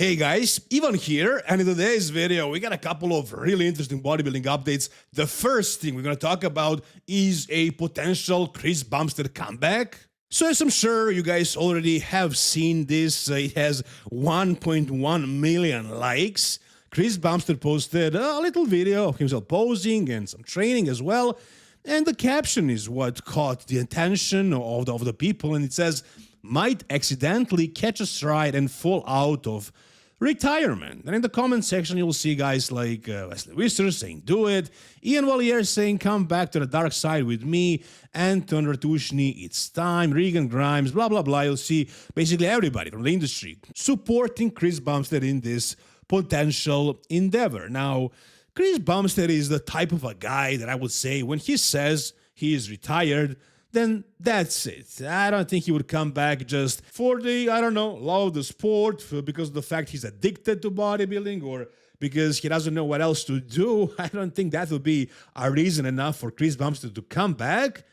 Hey guys, Ivan here, and in today's video we got a couple of really interesting bodybuilding updates. The first thing we're going to talk about is a potential Chris Bumstead comeback. So as I'm sure you guys already have seen this, it has 1.1 million likes. Chris Bumstead posted a little video of himself posing and some training as well, and the caption is what caught the attention of the people, and it says, "Might accidentally catch a stride and fall out of retirement." And in the comment section, you'll see guys like Wesley Visser saying, "Do it." Ian Valier saying, "Come back to the dark side with me." Anton Ratushnyi, "It's time." Regan Grimes, blah, blah, blah. You'll see basically everybody from the industry supporting Chris Bumstead in this potential endeavor. Now, Chris Bumstead is the type of a guy that I would say when he says he is retired, then that's it. I don't think he would come back just for the, love of the sport, because of the fact he's addicted to bodybuilding or because he doesn't know what else to do. I don't think that would be a reason enough for Chris Bumstead to come back.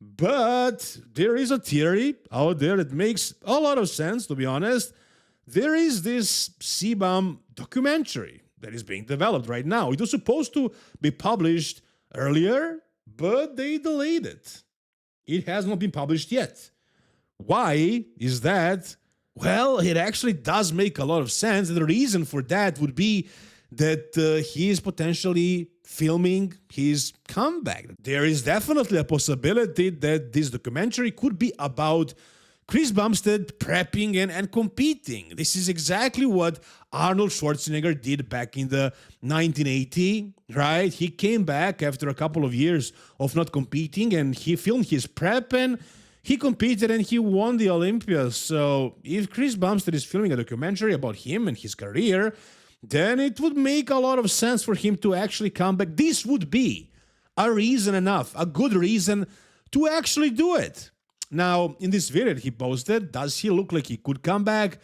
But there is a theory out there that makes a lot of sense, to be honest. There is this Cbum documentary that is being developed right now. It was supposed to be published earlier, but they delayed it. It has not been published yet. Why is that? Well, it actually does make a lot of sense. And the reason for that would be that he is potentially filming his comeback. There is definitely a possibility that this documentary could be about Chris Bumstead prepping and competing. This is exactly what Arnold Schwarzenegger did back in the 1980, right? He came back after a couple of years of not competing and he filmed his prep and he competed and he won the Olympia. So if Chris Bumstead is filming a documentary about him and his career, then it would make a lot of sense for him to actually come back. This would be a reason enough, a good reason to actually do it. Now, in this video he posted, does he look like he could come back?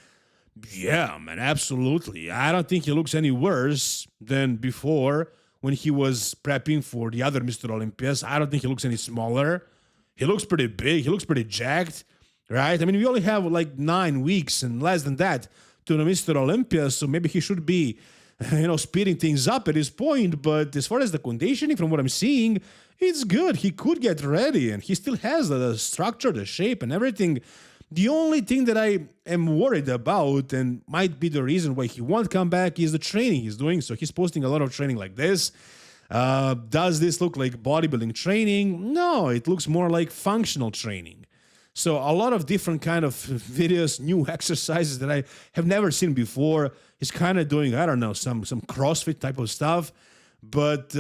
Yeah, man, absolutely. I don't think he looks any worse than before when he was prepping for the other Mr. Olympias. I don't think he looks any smaller. He looks pretty big. He looks pretty jacked, right? I mean, we only have like 9 weeks and less than that to the Mr. Olympia, so maybe he should be, speeding things up at this point. But as far as the conditioning, from what I'm seeing, it's good. He could get ready, and he still has the structure, the shape, and everything. The only thing that I am worried about, and might be the reason why he won't come back, is the training he's doing. So he's posting a lot of training like this. Does this look like bodybuilding training? No, it looks more like functional training. So a lot of different kind of videos, new exercises that I have never seen before. He's kind of doing, some CrossFit type of stuff. But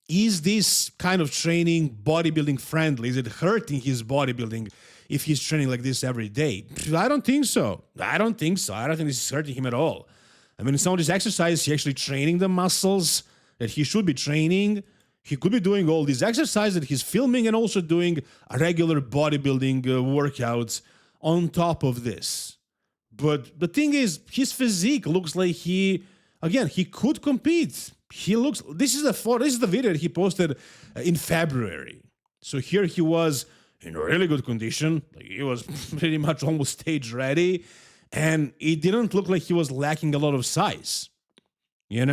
is this kind of training bodybuilding friendly? Is it hurting his bodybuilding if he's training like this every day? I don't think so. I don't think this is hurting him at all. I mean, some of these exercises, he's actually training the muscles that he should be training. He could be doing all these exercises that he's filming and also doing a regular bodybuilding workouts on top of this. But the thing is, his physique looks like he could compete. This is the video that he posted in February. So here he was in really good condition. He was pretty much almost stage ready. And it didn't look like he was lacking a lot of size. And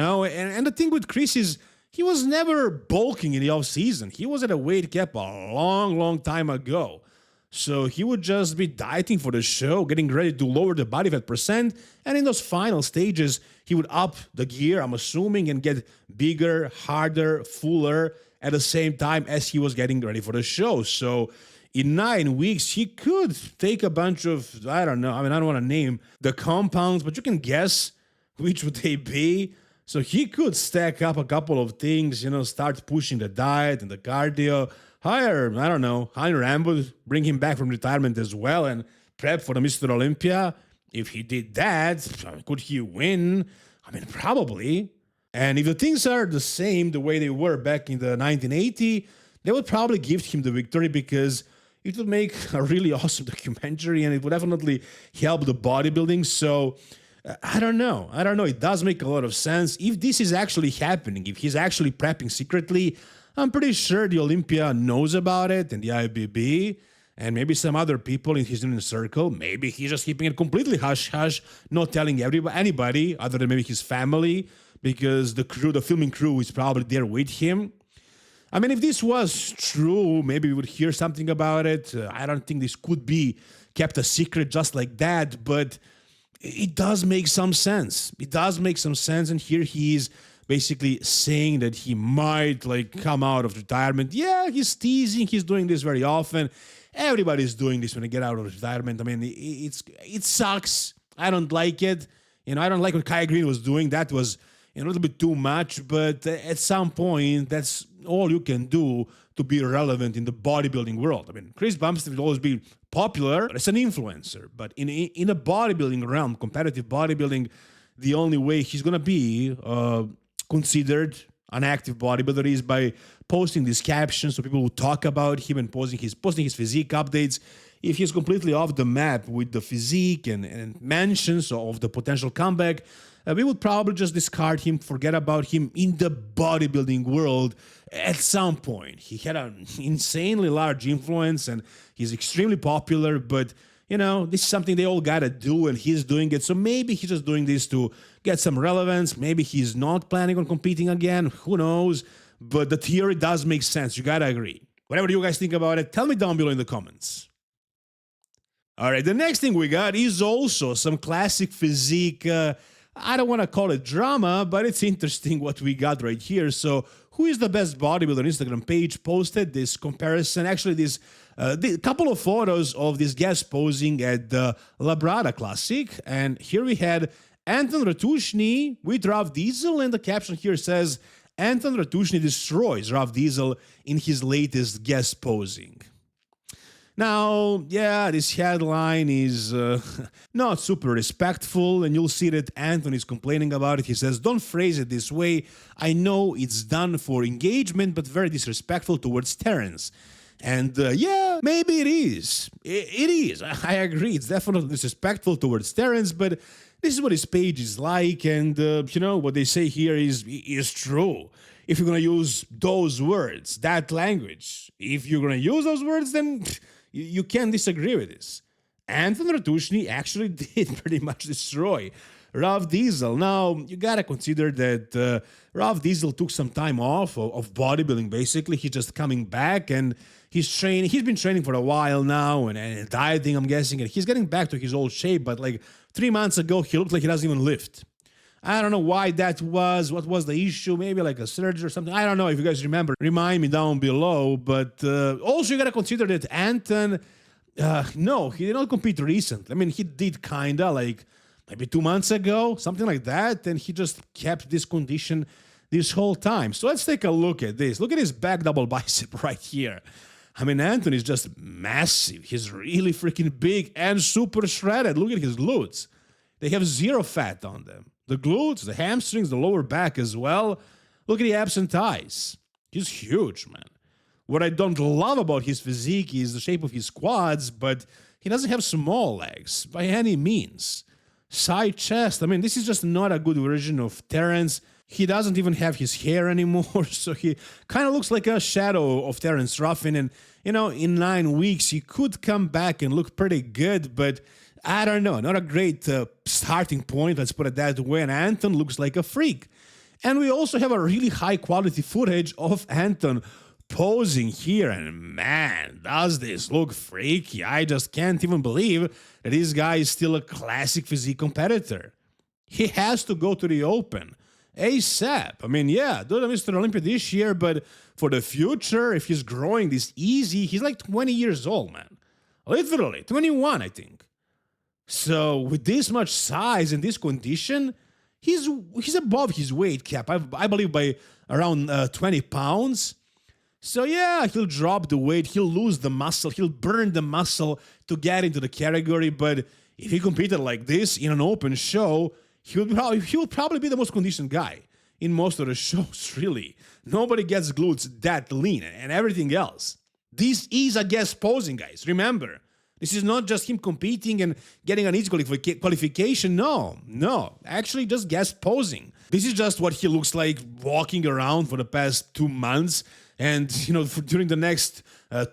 the thing with Chris is he was never bulking in the off season. He was at a weight cap a long, long time ago. So he would just be dieting for the show, getting ready to lower the body fat percent. And in those final stages, he would up the gear, I'm assuming, and get bigger, harder, fuller at the same time as he was getting ready for the show. So in 9 weeks, he could take a bunch of, I don't want to name the compounds, but you can guess which would they be. So he could stack up a couple of things, start pushing the diet and the cardio, hire, Heinrich Rambo, bring him back from retirement as well and prep for the Mr. Olympia. If he did that, could he win? I mean, probably. And if the things are the same, the way they were back in the 1980, they would probably give him the victory because it would make a really awesome documentary and it would definitely help the bodybuilding. So I don't know. It does make a lot of sense. If this is actually happening, if he's actually prepping secretly, I'm pretty sure the Olympia knows about it and the IBB. and maybe some other people in his inner circle. Maybe he's just keeping it completely hush-hush, not telling anybody other than maybe his family, because the filming crew is probably there with him. I mean, if this was true, maybe we would hear something about it. I don't think this could be kept a secret just like that, but it does make some sense. It does make some sense, and here he is basically saying that he might come out of retirement. Yeah, he's teasing. He's doing this very often. Everybody's doing this when they get out of retirement. I mean, it sucks. I don't like it. I don't like what Kai Green was doing. That was a little bit too much, but at some point, that's all you can do to be relevant in the bodybuilding world. I mean, Chris Bumstead will always be popular as an influencer, but in a bodybuilding realm, competitive bodybuilding, the only way he's going to be considered an active bodybuilder is by posting these captions so people will talk about him and posting his physique updates. If he's completely off the map with the physique and mentions of the potential comeback, we would probably just discard him, forget about him in the bodybuilding world at some point. He had an insanely large influence and he's extremely popular, but this is something they all gotta do and he's doing it. So maybe he's just doing this to get some relevance. Maybe he's not planning on competing again. Who knows? But the theory does make sense. You gotta agree. Whatever you guys think about it, tell me down below in the comments. All right, the next thing we got is also some classic physique. I don't want to call it drama, but it's interesting what we got right here. So, who is the best bodybuilder Instagram page posted this comparison? Actually, this couple of photos of this guest posing at the Labrada Classic. And here we had Anton Ratushnyi with Rav Diesel, and the caption here says, Anton Ratushnyi destroys Rav Diesel in his latest guest posing. Now, yeah, this headline is not super respectful, and you'll see that Anton is complaining about it. He says, don't phrase it this way. I know it's done for engagement, but very disrespectful towards Terence. And yeah, maybe it is. It is. I agree. It's definitely disrespectful towards Terence, but this is what his page is like, and what they say here is true. If you're going to use those words, that language, if you're going to use those words, then you can't disagree with this. Anton Ratushnyi actually did pretty much destroy Rav Diesel. Now, you gotta consider that Rav Diesel took some time off of bodybuilding, basically. He's just coming back, and he's been training for a while now, and dieting, I'm guessing, and he's getting back to his old shape, but 3 months ago, he looked like he doesn't even lift. I don't know why that was. What was the issue? Maybe a surgery or something. I don't know. If you guys remember, remind me down below. But also, you got to consider that Anton, no, he did not compete recently. I mean, he did kinda maybe 2 months ago, something like that. And he just kept this condition this whole time. So let's take a look at this. Look at his back double bicep right here. I mean, Anton is just massive. He's really freaking big and super shredded. Look at his glutes. They have zero fat on them. The glutes, the hamstrings, the lower back as well. Look at the abs and thighs. He's huge, man. What I don't love about his physique is the shape of his quads, but he doesn't have small legs by any means. Side chest, I mean, this is just not a good version of Terence. He doesn't even have his hair anymore, so he kind of looks like a shadow of Terence Ruffin. And, in 9 weeks, he could come back and look pretty good, but I don't know, not a great starting point, let's put it that way, and Anton looks like a freak. And we also have a really high quality footage of Anton posing here, and man, does this look freaky. I just can't even believe that this guy is still a classic physique competitor. He has to go to the Open ASAP. I mean, yeah, do the Mr. Olympia this year, but for the future, if he's growing this easy, he's 20 years old, man. Literally, 21, I think. So with this much size and this condition, he's above his weight cap, I believe, by around 20 pounds. So yeah, he'll drop the weight, he'll lose the muscle, he'll burn the muscle to get into the category. But if he competed like this in an open show, he would probably be the most conditioned guy in most of the shows, really. Nobody gets glutes that lean and everything else. This is a guest posing, guys. Remember, this is not just him competing and getting an easy qualification. No, actually just guest posing. This is just what he looks like walking around for the past 2 months. And, during the next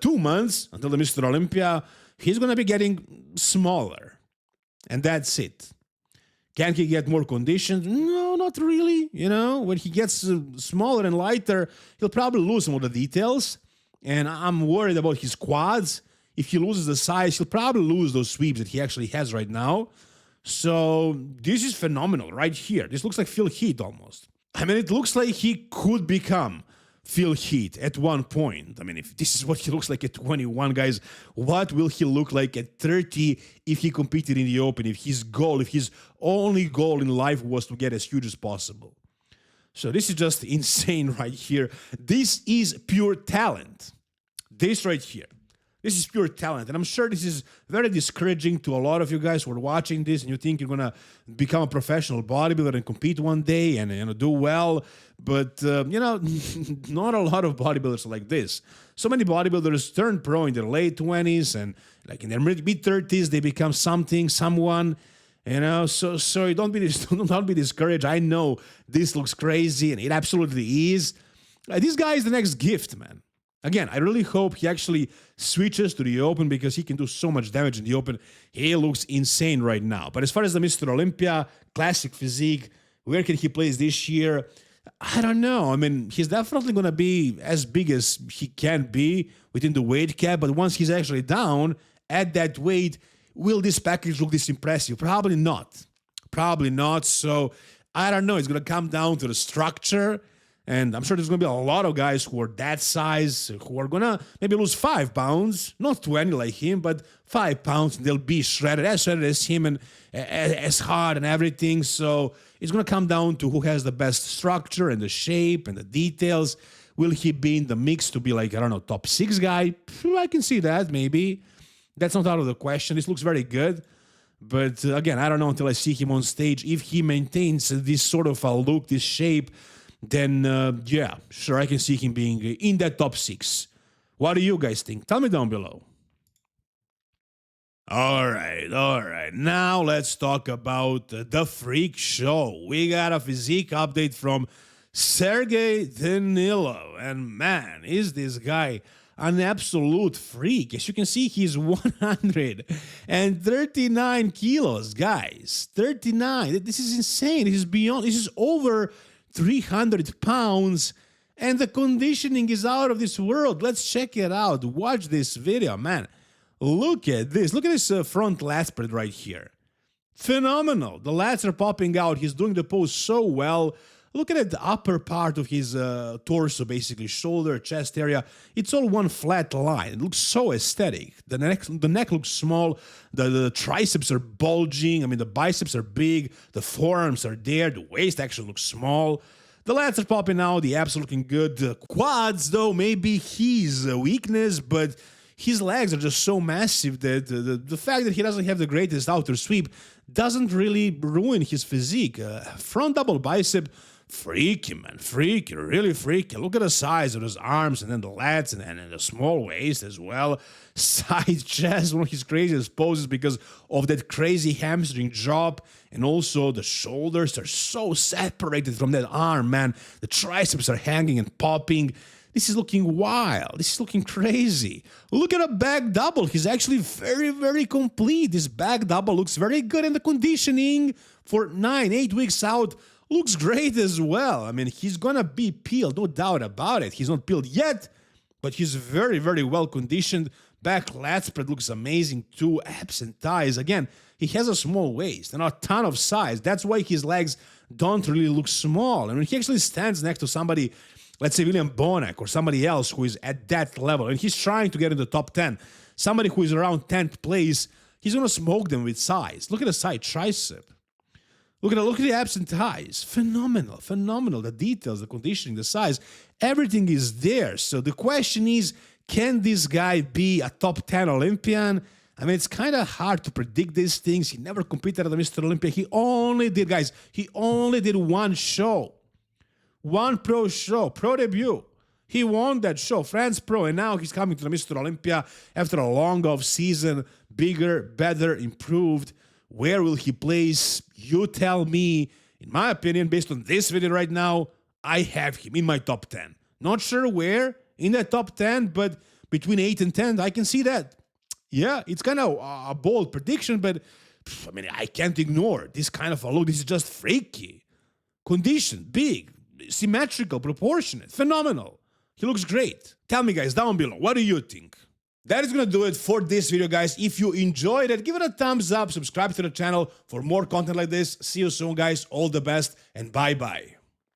2 months until the Mr. Olympia, he's going to be getting smaller. And that's it. Can he get more conditioned? No, not really. When he gets smaller and lighter, he'll probably lose some of the details. And I'm worried about his quads. If he loses the size, he'll probably lose those sweeps that he actually has right now. So this is phenomenal right here. This looks like Phil Heath almost. I mean, it looks like he could become Phil Heath at one point. I mean, if this is what he looks like at 21, guys, what will he look like at 30 if he competed in the Open, if his only goal in life was to get as huge as possible? So this is just insane right here. This is pure talent. This right here. This is pure talent. And I'm sure this is very discouraging to a lot of you guys who are watching this and you think you're going to become a professional bodybuilder and compete one day and do well. But, not a lot of bodybuilders are like this. So many bodybuilders turn pro in their late 20s and like in their mid-30s, they become someone. So don't be discouraged. I know this looks crazy, and it absolutely is. This guy is the next gift, man. Again, I really hope he actually switches to the Open because he can do so much damage in the Open. He looks insane right now. But as far as the Mr. Olympia, classic physique, where can he place this year? I don't know. I mean, he's definitely going to be as big as he can be within the weight cap. But once he's actually down at that weight, will this package look this impressive? Probably not. Probably not. So I don't know. It's going to come down to the structure. And I'm sure there's going to be a lot of guys who are that size who are going to maybe lose 5 pounds, not 20 like him, but 5 pounds. And they'll be shredded as him and as hard and everything. So it's going to come down to who has the best structure and the shape and the details. Will he be in the mix to be like, I don't know, top 6 guy? I can see that maybe. That's not out of the question. This looks very good. But again, I don't know until I see him on stage. If he maintains this sort of a look, this shape, then, yeah, sure, I can see him being in that top 6. What do you guys think? Tell me down below. All right. Now let's talk about the freak show. We got a physique update from Sergey Danilov. And man, is this guy an absolute freak. As you can see, he's 139 kilos, guys. 39. This is insane. This is over 300 pounds, and the conditioning is out of this world. Let's check it out. Watch this video, man. Look at this. Look at this front lat spread right here. Phenomenal. The lats are popping out. He's doing the pose so well. Look at the upper part of his torso, basically, shoulder, chest area. It's all one flat line. It looks so aesthetic. The neck looks small. The triceps are bulging. I mean, the biceps are big. The forearms are there. The waist actually looks small. The lats are popping out. The abs are looking good. The quads, though, maybe his weakness, but his legs are just so massive that the fact that he doesn't have the greatest outer sweep doesn't really ruin his physique. Front double bicep, freaky, man. Freaky, really freaky. Look at the size of his arms and then the lats and the small waist as well. Side chest, one of his craziest poses because of that crazy hamstring drop. And also the shoulders are so separated from that arm, man. The triceps are hanging and popping. This is looking wild. This is looking crazy. Look at a back double. He's actually very, very complete. This back double looks very good, and the conditioning for 9-8 weeks out looks great as well. I mean, he's gonna be peeled, no doubt about it. He's not peeled yet, but he's very, very well conditioned. Back lat spread looks amazing too. Abs and thighs. Again, he has a small waist and a ton of size. That's why his legs don't really look small. And when he actually stands next to somebody, let's say William Bonac or somebody else who is at that level, and he's trying to get in the top 10, somebody who is around 10th place, he's going to smoke them with size. Look at the side tricep. Look at the abs and thighs. Phenomenal. The details, the conditioning, the size, everything is there. So the question is, can this guy be a top 10 Olympian? I mean, it's kind of hard to predict these things. He never competed at the Mr. Olympia. He only did one show. One pro show, pro debut. He won that show, France Pro, and now he's coming to the Mr. Olympia after a long off season, bigger, better, improved. Where will he place? You tell me. In my opinion, based on this video right now, I have him in my top 10. Not sure where, in that top 10, but between 8 and 10, I can see that. Yeah, it's kind of a bold prediction, but I mean, I can't ignore this kind of a look. This is just freaky. Conditioned, big, symmetrical, proportionate, phenomenal. He looks great. Tell me, guys, down below, what do you think? That is going to do it for this video, guys. If you enjoyed it, give it a thumbs up, subscribe to the channel for more content like this. See you soon, guys. All the best, and bye-bye.